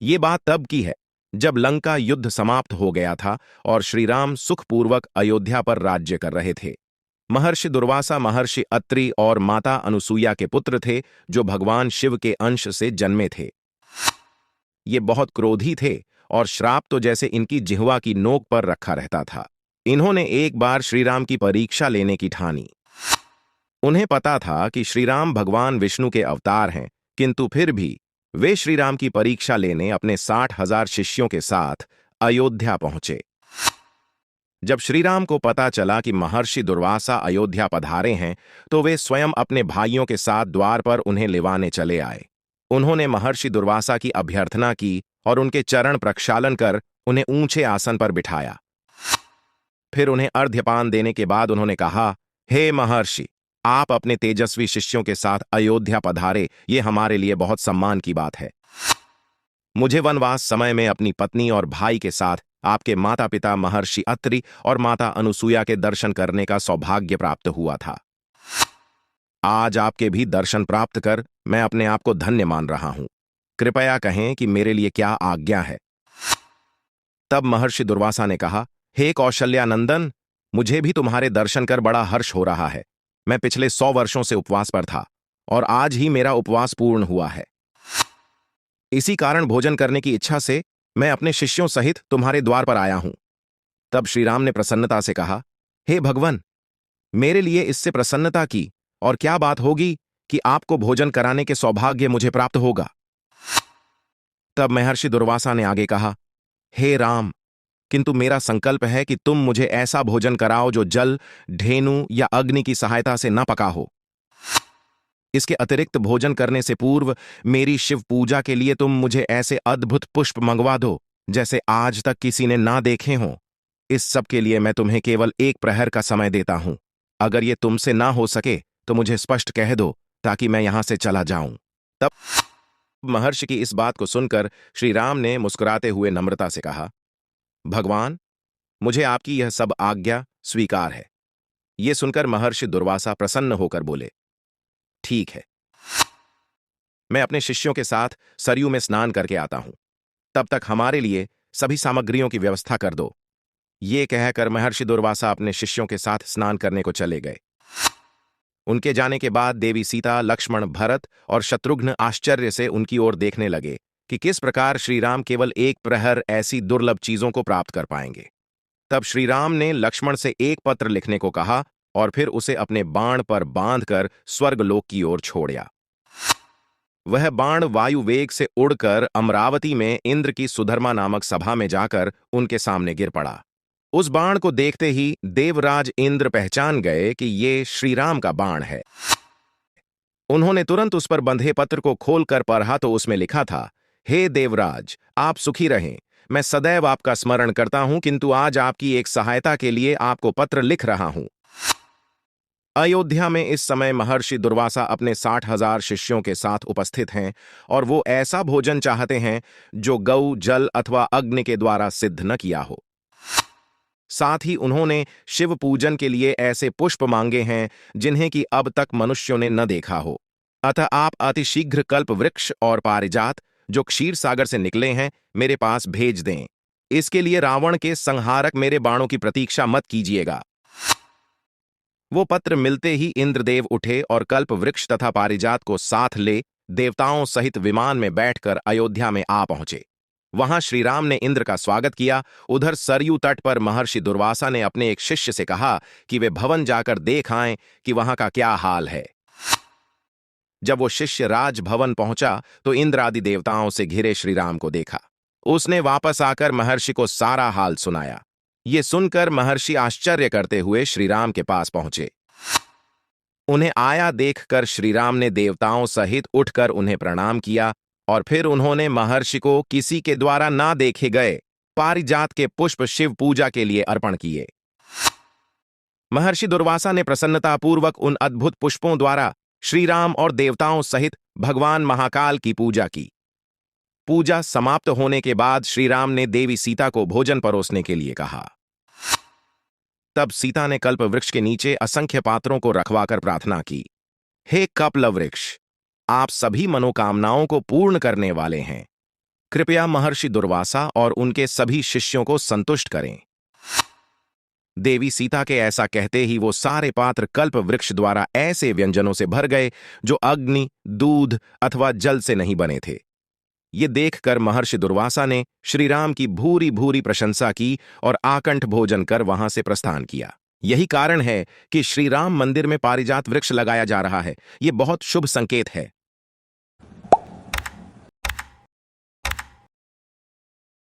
ये बात तब की है जब लंका युद्ध समाप्त हो गया था और श्रीराम सुखपूर्वक अयोध्या पर राज्य कर रहे थे। महर्षि दुर्वासा महर्षि अत्रि और माता अनुसूया के पुत्र थे, जो भगवान शिव के अंश से जन्मे थे। ये बहुत क्रोधी थे और श्राप तो जैसे इनकी जिह्वा की नोक पर रखा रहता था। इन्होंने एक बार श्रीराम की परीक्षा लेने की ठानी। उन्हें पता था कि श्रीराम भगवान विष्णु के अवतार हैं, किंतु फिर भी वे श्रीराम की परीक्षा लेने अपने 60,000 शिष्यों के साथ अयोध्या पहुंचे। जब श्रीराम को पता चला कि महर्षि दुर्वासा अयोध्या पधारे हैं, तो वे स्वयं अपने भाइयों के साथ द्वार पर उन्हें लिवाने चले आए। उन्होंने महर्षि दुर्वासा की अभ्यर्थना की और उनके चरण प्रक्षालन कर उन्हें ऊंचे आसन पर बिठाया। फिर उन्हें अर्घ्यपान देने के बाद उन्होंने कहा, हे महर्षि, आप अपने तेजस्वी शिष्यों के साथ अयोध्या पधारे, ये हमारे लिए बहुत सम्मान की बात है। मुझे वनवास समय में अपनी पत्नी और भाई के साथ आपके माता पिता महर्षि अत्रि और माता अनुसूया के दर्शन करने का सौभाग्य प्राप्त हुआ था। आज आपके भी दर्शन प्राप्त कर मैं अपने आप को धन्य मान रहा हूं। कृपया कहें कि मेरे लिए क्या आज्ञा है। तब महर्षि दुर्वासा ने कहा, हे कौशल्यानंदन, मुझे भी तुम्हारे दर्शन कर बड़ा हर्ष हो रहा है। मैं पिछले 100 वर्षों से उपवास पर था और आज ही मेरा उपवास पूर्ण हुआ है। इसी कारण भोजन करने की इच्छा से मैं अपने शिष्यों सहित तुम्हारे द्वार पर आया हूं। तब श्रीराम ने प्रसन्नता से कहा, हे भगवन, मेरे लिए इससे प्रसन्नता की और क्या बात होगी कि आपको भोजन कराने के सौभाग्य मुझे प्राप्त होगा। तब महर्षि दुर्वासा ने आगे कहा, हे राम, किंतु मेरा संकल्प है कि तुम मुझे ऐसा भोजन कराओ जो जल, धेनु या अग्नि की सहायता से न पका हो। इसके अतिरिक्त भोजन करने से पूर्व मेरी शिव पूजा के लिए तुम मुझे ऐसे अद्भुत पुष्प मंगवा दो जैसे आज तक किसी ने ना देखे हों। इस सब के लिए मैं तुम्हें केवल 1 प्रहर का समय देता हूं। अगर ये तुमसे ना हो सके तो मुझे स्पष्ट कह दो ताकि मैं यहां से चला जाऊं। तब महर्षि की इस बात को सुनकर श्री राम ने मुस्कुराते हुए नम्रता से कहा, भगवान, मुझे आपकी यह सब आज्ञा स्वीकार है। ये सुनकर महर्षि दुर्वासा प्रसन्न होकर बोले, ठीक है, मैं अपने शिष्यों के साथ सरयू में स्नान करके आता हूं। तब तक हमारे लिए सभी सामग्रियों की व्यवस्था कर दो। ये कहकर महर्षि दुर्वासा अपने शिष्यों के साथ स्नान करने को चले गए। उनके जाने के बाद देवी सीता, लक्ष्मण, भरत और शत्रुघ्न आश्चर्य से उनकी ओर देखने लगे कि किस प्रकार श्रीराम केवल 1 प्रहर ऐसी दुर्लभ चीजों को प्राप्त कर पाएंगे। तब श्रीराम ने लक्ष्मण से एक पत्र लिखने को कहा और फिर उसे अपने बाण पर बांधकर स्वर्गलोक की ओर छोड़ा। वह बाण वायु वेग से उड़कर अमरावती में इंद्र की सुधर्मा नामक सभा में जाकर उनके सामने गिर पड़ा। उस बाण को देखते ही देवराज इंद्र पहचान गए कि ये श्रीराम का बाण है। उन्होंने तुरंत उस पर बंधे पत्र को खोलकर पढ़ा तो उसमें लिखा था, हे देवराज, आप सुखी रहें। मैं सदैव आपका स्मरण करता हूं, किंतु आज आपकी एक सहायता के लिए आपको पत्र लिख रहा हूं। अयोध्या में इस समय महर्षि दुर्वासा अपने 60,000 शिष्यों के साथ उपस्थित हैं और वो ऐसा भोजन चाहते हैं जो गौ, जल अथवा अग्नि के द्वारा सिद्ध न किया हो। साथ ही उन्होंने शिव पूजन के लिए ऐसे पुष्प मांगे हैं जिन्हें कि अब तक मनुष्यों ने न देखा हो। अतः आप अतिशीघ्र कल्प वृक्ष और पारिजात जो क्षीर सागर से निकले हैं मेरे पास भेज दें। इसके लिए रावण के संहारक मेरे बाणों की प्रतीक्षा मत कीजिएगा। वो पत्र मिलते ही इंद्रदेव उठे और कल्प वृक्ष तथा पारिजात को साथ ले देवताओं सहित विमान में बैठकर अयोध्या में आ पहुंचे। वहां श्रीराम ने इंद्र का स्वागत किया। उधर सरयू तट पर महर्षि दुर्वासा ने अपने एक शिष्य से कहा कि वे भवन जाकर देख आएं कि वहां का क्या हाल है। जब वो शिष्य राजभवन पहुंचा तो इंद्र आदि देवताओं से घिरे श्रीराम को देखा। उसने वापस आकर महर्षि को सारा हाल सुनाया। ये सुनकर महर्षि आश्चर्य करते हुए श्रीराम के पास पहुंचे। उन्हें आया देखकर श्रीराम ने देवताओं सहित उठकर उन्हें प्रणाम किया और फिर उन्होंने महर्षि को किसी के द्वारा ना देखे गए पारिजात के पुष्प शिव पूजा के लिए अर्पण किए। महर्षि दुर्वासा ने प्रसन्नतापूर्वक उन अद्भुत पुष्पों द्वारा श्रीराम और देवताओं सहित भगवान महाकाल की पूजा की। पूजा समाप्त होने के बाद श्रीराम ने देवी सीता को भोजन परोसने के लिए कहा। तब सीता ने कल्प वृक्ष के नीचे असंख्य पात्रों को रखवाकर प्रार्थना की, हे कपिल वृक्ष, आप सभी मनोकामनाओं को पूर्ण करने वाले हैं। कृपया महर्षि दुर्वासा और उनके सभी शिष्यों को संतुष्ट करें। देवी सीता के ऐसा कहते ही वो सारे पात्र कल्प वृक्ष द्वारा ऐसे व्यंजनों से भर गए जो अग्नि, दूध अथवा जल से नहीं बने थे। ये देखकर महर्षि दुर्वासा ने श्रीराम की भूरी भूरी प्रशंसा की और आकंठ भोजन कर वहां से प्रस्थान किया। यही कारण है कि श्रीराम मंदिर में पारिजात वृक्ष लगाया जा रहा है। ये बहुत शुभ संकेत है।